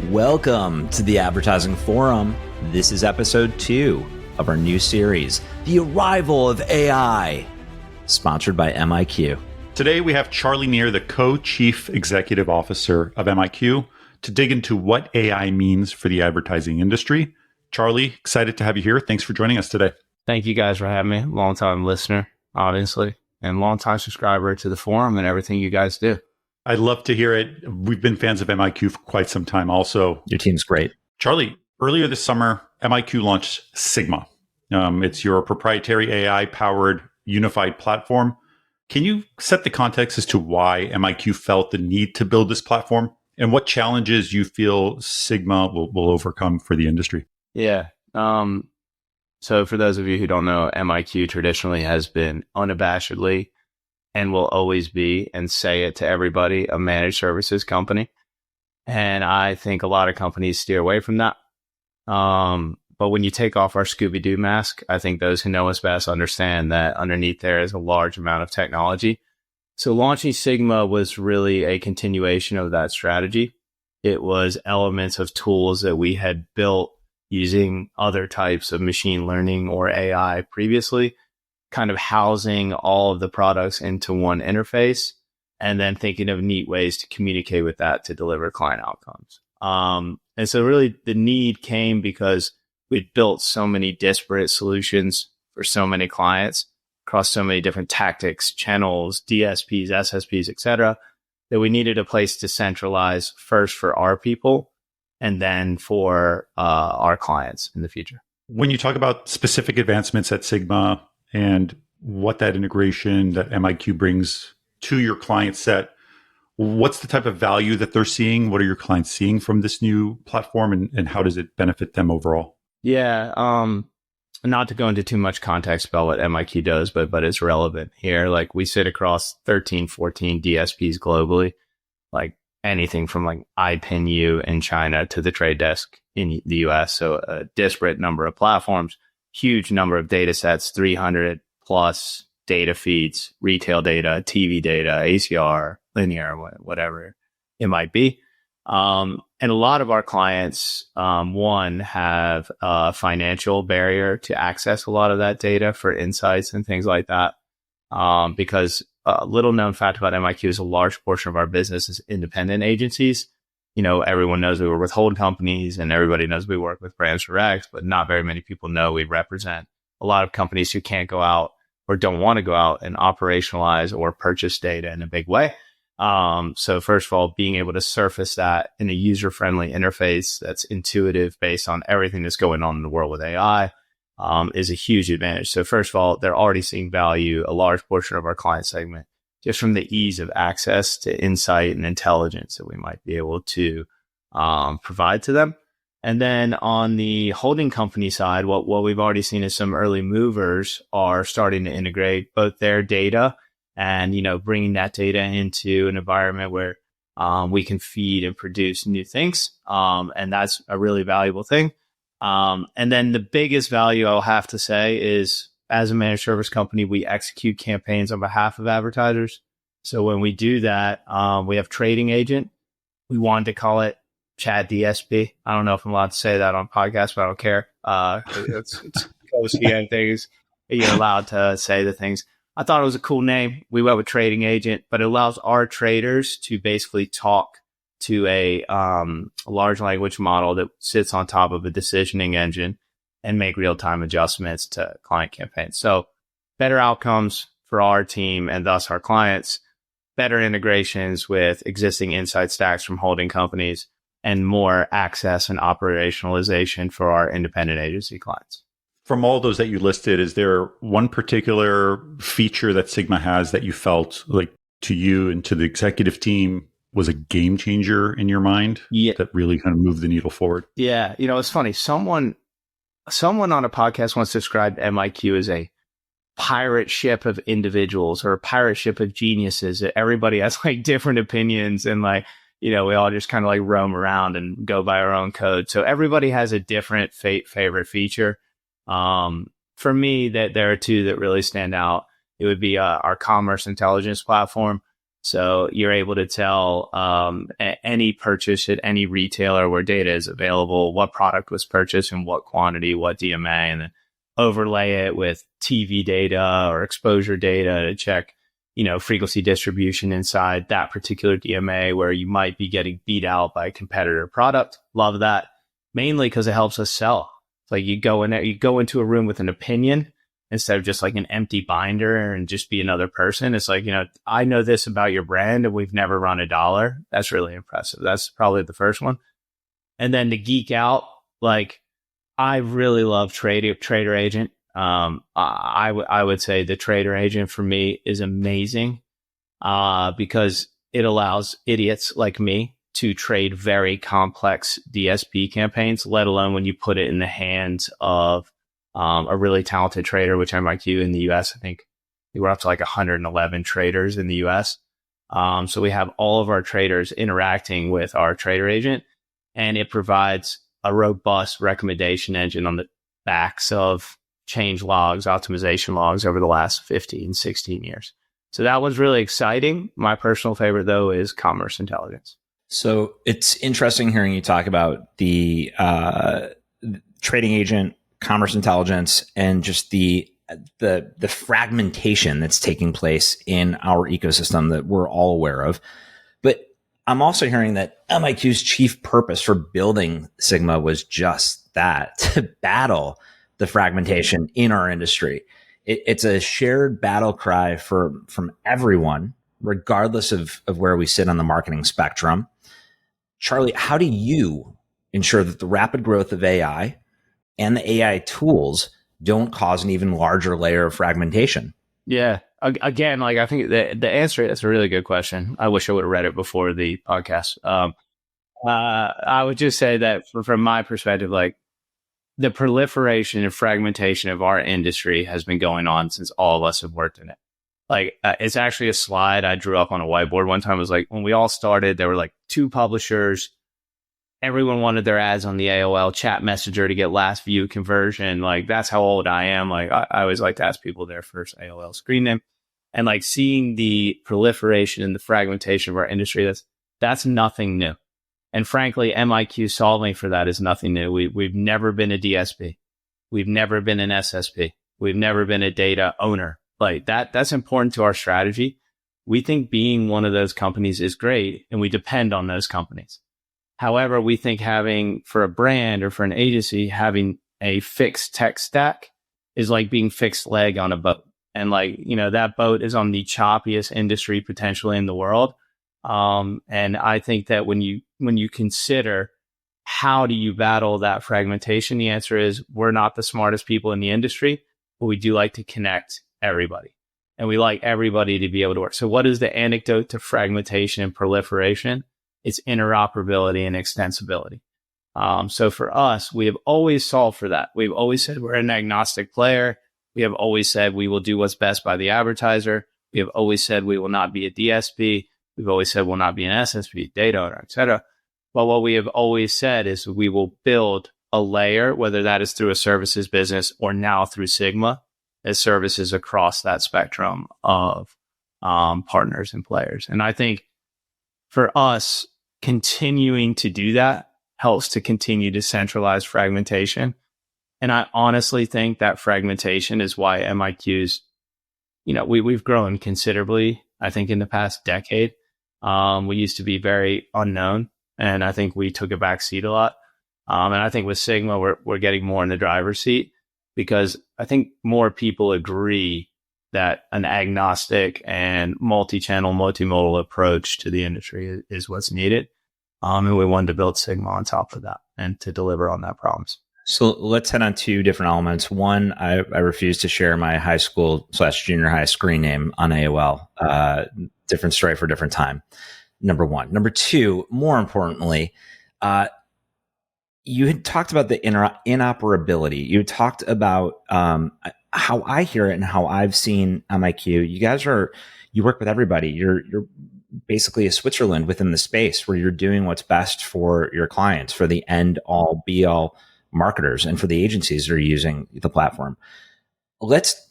Welcome to the Advertising Forum. This is episode 2 of our new series, The Arrival of AI, sponsored by MiQ. Today we have Charlie Neer, the co-chief executive officer of MiQ, to dig into what AI means for the advertising industry. Charlie, excited to have you here. Thanks for joining us today. Thank you guys for having me. Long-time listener, obviously, and long-time subscriber to the forum and everything you guys do. I'd love to hear it. We've been fans of MiQ for quite some time also. Your team's great. Charlie, earlier this summer, MiQ launched Sigma. It's your proprietary AI-powered unified platform. Can you set the context as to why MiQ felt the need to build this platform and what challenges you feel Sigma will overcome for the industry? Yeah. So for those of you who don't know, MiQ traditionally has been unabashedly and will always be, and say it to everybody, a managed services company. And I think a lot of companies steer away from that. But when you take off our Scooby-Doo mask, I think those who know us best understand that underneath there is a large amount of technology. So launching Sigma was really a continuation of that strategy. It was elements of tools that we had built using other types of machine learning or AI previously, kind of housing all of the products into one interface, and then thinking of neat ways to communicate with that to deliver client outcomes. And so really the need came because we'd built so many disparate solutions for so many clients across so many different tactics, channels, DSPs, SSPs, et cetera, that we needed a place to centralize first for our people and then for our clients in the future. When you talk about specific advancements at Sigma and what that integration that MiQ brings to your client set, what's the type of value that they're seeing? What are your clients seeing from this new platform, and how does it benefit them overall? Yeah, not to go into too much context about what MiQ does, but it's relevant here. Like, we sit across 13, 14 DSPs globally, like anything from like iPinU in China to the Trade Desk in the US. So a disparate number of platforms, huge number of data sets, 300 plus data feeds, retail data, TV data, ACR, linear, whatever it might be. And a lot of our clients, one, have a financial barrier to access a lot of that data for insights and things like that. Because a little known fact about MiQ is a large portion of our business is independent agencies. You know, everyone knows we work with hold companies and everybody knows we work with brands direct, but not very many people know we represent a lot of companies who can't go out or don't want to go out and operationalize or purchase data in a big way. So first of all, being able to surface that in a user-friendly interface that's intuitive based on everything that's going on in the world with AI is a huge advantage. So first of all, they're already seeing value, a large portion of our client segment, just from the ease of access to insight and intelligence that we might be able to provide to them. And then on the holding company side, what we've already seen is some early movers are starting to integrate both their data and, you know, bringing that data into an environment where we can feed and produce new things. And that's a really valuable thing. And then the biggest value I'll have to say is, as a managed service company, we execute campaigns on behalf of advertisers. So when we do that, we have trading agent. We wanted to call it Chat DSP. I don't know if I'm allowed to say that on podcast, but I don't care. It's close to the things. You're allowed to say the things. I thought it was a cool name. We went with trading agent, but it allows our traders to basically talk to a large language model that sits on top of a decisioning engine and make real-time adjustments to client campaigns. So better outcomes for our team and thus our clients, better integrations with existing insight stacks from holding companies, and more access and operationalization for our independent agency clients. From all those that you listed, is there one particular feature that Sigma has that you felt like to you and to the executive team was a game changer in your mind that really kind of moved the needle forward? Yeah. You know, it's funny. Someone on a podcast once described MiQ as a pirate ship of individuals or a pirate ship of geniuses. Everybody has like different opinions and like, you know, we all just kind of like roam around and go by our own code. So everybody has a different favorite feature. For me, that there are two that really stand out. It would be our commerce intelligence platform. So you're able to tell any purchase at any retailer where data is available, what product was purchased in what quantity, what DMA, and then overlay it with TV data or exposure data to check, frequency distribution inside that particular DMA where you might be getting beat out by a competitor product. Love that. Mainly because it helps us sell. It's like you go in there, you go into a room with an opinion instead of just like an empty binder and just be another person. It's like, I know this about your brand and we've never run $1. That's really impressive. That's probably the first one. And then to geek out, like I really love Trader Agent. I would say the Trader Agent for me is amazing because it allows idiots like me to trade very complex DSP campaigns, let alone when you put it in the hands of a really talented trader, which MiQ in the US, I think we're up to like 111 traders in the US. So we have all of our traders interacting with our Trader Agent, and it provides a robust recommendation engine on the backs of change logs, optimization logs over the last 15, 16 years. So that was really exciting. My personal favorite, though, is commerce intelligence. So it's interesting hearing you talk about the trading agent, commerce intelligence, and just the fragmentation that's taking place in our ecosystem that we're all aware of. But I'm also hearing that MiQ's chief purpose for building Sigma was just that, to battle the fragmentation in our industry. It's a shared battle cry from everyone, regardless of where we sit on the marketing spectrum. Charlie, how do you ensure that the rapid growth of AI and the AI tools don't cause an even larger layer of fragmentation? Yeah. Again, like I think the answer, that's a really good question. I wish I would have read it before the podcast. I would just say that from my perspective, like the proliferation and fragmentation of our industry has been going on since all of us have worked in it. Like it's actually a slide I drew up on a whiteboard one time. It was like when we all started, there were like 2 publishers. Everyone wanted their ads on the AOL chat messenger to get last view conversion. Like that's how old I am. Like I always like to ask people their first AOL screen name, and like seeing the proliferation and the fragmentation of our industry. That's nothing new. And frankly, MiQ solving for that is nothing new. We've never been a DSP. We've never been an SSP. We've never been a data owner. Like that's important to our strategy. We think being one of those companies is great, and we depend on those companies. However, we think having, for a brand or for an agency, having a fixed tech stack is like being fixed leg on a boat. And like, that boat is on the choppiest industry potentially in the world. And I think that when you consider how do you battle that fragmentation, the answer is we're not the smartest people in the industry, but we do like to connect everybody. And we like everybody to be able to work. So what is the antidote to fragmentation and proliferation? It's interoperability and extensibility. So for us, we have always solved for that. We've always said we're an agnostic player. We have always said we will do what's best by the advertiser. We have always said we will not be a DSP. We've always said we'll not be an SSP, data owner, et cetera. But what we have always said is we will build a layer, whether that is through a services business or now through Sigma, as services across that spectrum of partners and players. And I think for us, continuing to do that helps to continue to centralize fragmentation. And I honestly think that fragmentation is why MiQ's, we've grown considerably, I think, in the past decade. We used to be very unknown, and I think we took a back seat a lot. And I think with Sigma, we're getting more in the driver's seat because I think more people agree that an agnostic and multi-channel, multimodal approach to the industry is what's needed. And we wanted to build Sigma on top of that and to deliver on that promise. So let's head on 2 different elements. One, I refuse to share my high school / junior high screen name on AOL. Different story for a different time. Number 1. Number 2, more importantly, you had talked about the interoperability. You talked about how I hear it and how I've seen MiQ. You guys you work with everybody. You're basically a Switzerland within the space where you're doing what's best for your clients, for the end all be all marketers, and for the agencies that are using the platform. Let's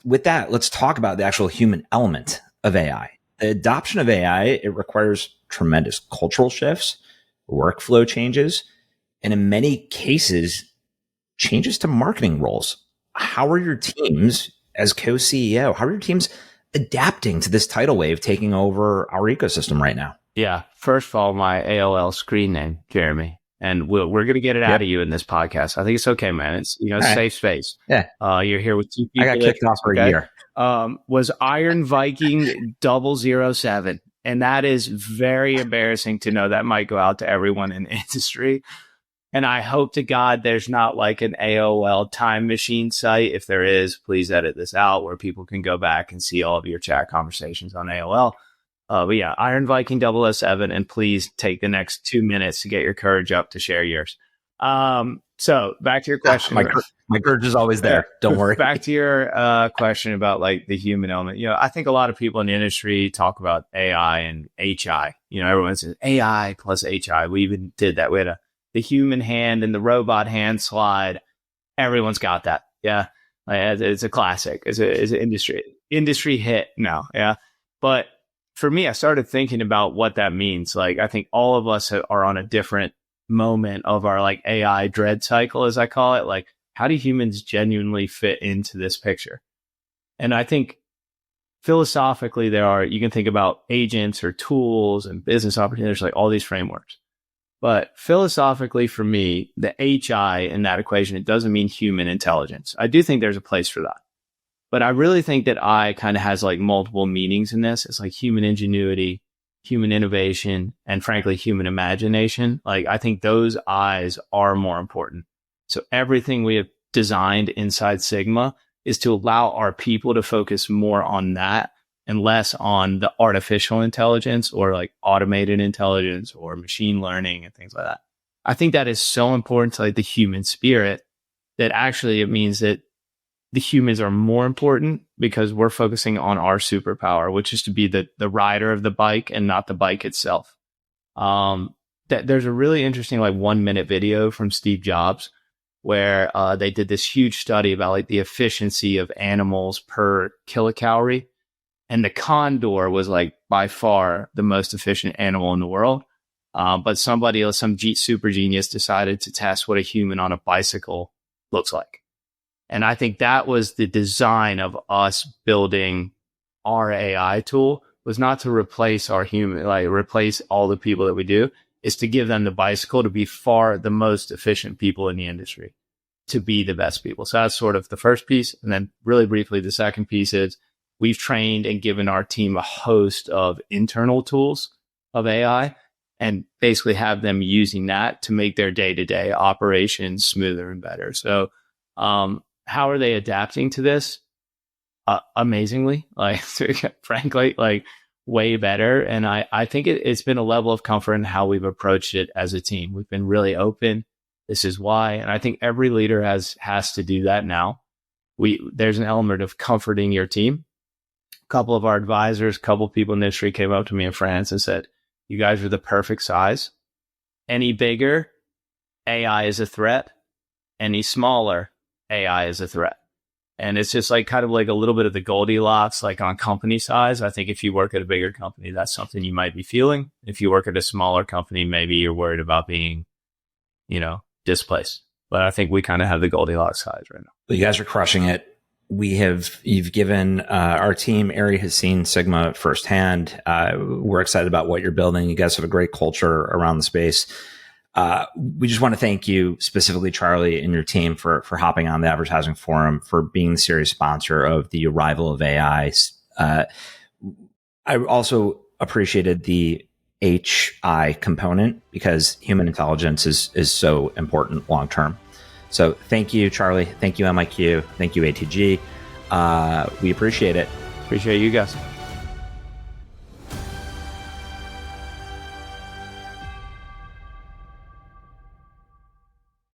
talk about the actual human element of AI. the adoption of AI, it requires tremendous cultural shifts, workflow changes, and in many cases, changes to marketing roles. How are your teams, as co-CEO, how are your teams adapting to this tidal wave taking over our ecosystem right now? Yeah. First of all, my AOL screen name, Jeremy. And we're going to get it out of you in this podcast. I think it's okay, man. It's, safe space. Yeah. You're here with two people. I got kicked off for a year. Was Iron Viking 007. And that is very embarrassing to know. That might go out to everyone in the industry. And I hope to God there's not like an AOL time machine site. If there is, please edit this out where people can go back and see all of your chat conversations on AOL. But yeah, Iron Viking 007, and please take the next 2 minutes to get your courage up to share yours. So back to your question. My courage is always there. Don't worry. Back to your question about like the human element. I think a lot of people in the industry talk about AI and HI. Everyone says AI plus HI. We even did that. We had the human hand and the robot hand slide. Everyone's got that. Yeah. It's a classic. It's an industry hit now. Yeah. But for me, I started thinking about what that means. Like, I think all of us are on a different moment of our like AI dread cycle, as I call it. Like, how do humans genuinely fit into this picture? And I think philosophically, you can think about agents or tools and business opportunities, like all these frameworks. But philosophically, for me, the HI in that equation, it doesn't mean human intelligence. I do think there's a place for that. But I really think that I kind of has like multiple meanings in this. It's like human ingenuity, human innovation, and frankly, human imagination. Like, I think those I's are more important. So everything we have designed inside Sigma is to allow our people to focus more on that and less on the artificial intelligence or like automated intelligence or machine learning and things like that. I think that is so important to like the human spirit that actually it means that the humans are more important because we're focusing on our superpower, which is to be the rider of the bike and not the bike itself. There's a really interesting like 1 minute video from Steve Jobs where they did this huge study about like the efficiency of animals per kilocalorie. And the condor was like by far the most efficient animal in the world. But some super genius decided to test what a human on a bicycle looks like. And I think that was the design of us building our AI tool, was not to replace our human, like replace all the people that we do, is to give them the bicycle to be far the most efficient people in the industry, to be the best people. So that's sort of the first piece. And then really briefly, the second piece is we've trained and given our team a host of internal tools of AI and basically have them using that to make their day-to-day operations smoother and better. So, how are they adapting to this? Amazingly, like frankly, like way better. And I think it's been a level of comfort in how we've approached it as a team. We've been really open. This is why. And I think every leader has to do that now. There's an element of comforting your team. A couple of our advisors, a couple of people in the industry came up to me in France and said, you guys are the perfect size. Any bigger, AI is a threat. Any smaller, AI is a threat. And it's just like kind of like a little bit of the Goldilocks, like on company size. I think if you work at a bigger company, that's something you might be feeling. If you work at a smaller company, maybe you're worried about being, displaced. But I think we kind of have the Goldilocks size right now. Well, you guys are crushing it. You've given our team, Ari has seen Sigma firsthand. We're excited about what you're building. You guys have a great culture around the space. We just want to thank you specifically, Charlie, and your team for hopping on the advertising forum, for being the serious sponsor of the arrival of AI. I also appreciated the HI component because human intelligence is so important long term. So thank you, Charlie. Thank you, MiQ. Thank you, ATG. We appreciate it. Appreciate you guys.